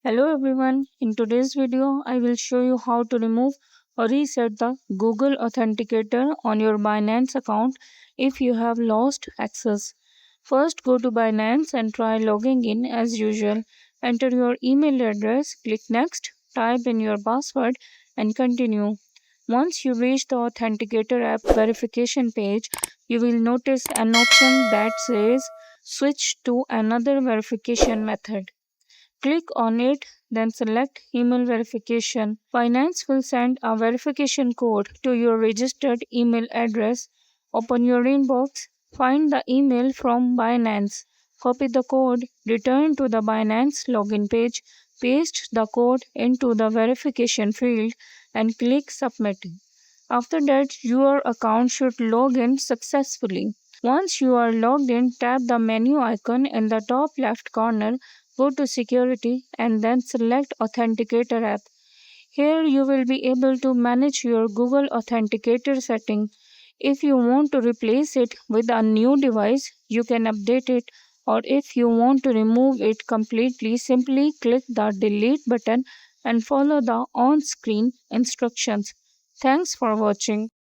Hello everyone, in today's video I will show you how to remove or reset the Google Authenticator on your Binance account if you have lost access. First go to Binance and try logging in as usual. Enter your email address, click next, type in your password and continue. Once you reach the Authenticator app verification page, you will notice an option that says switch to another verification method. Click on it, then select email verification. Binance will send a verification code to your registered email address. Open your inbox, find the email from Binance. Copy the code, return to the Binance login page, paste the code into the verification field, and click submit. After that, your account should log in successfully. Once you are logged in, tap the menu icon in the top left corner, go to Security, and then select Authenticator app. Here you will be able to manage your Google Authenticator setting. If you want to replace it with a new device, you can update it, or if you want to remove it completely, simply click the delete button and follow the on screen instructions. Thanks for watching.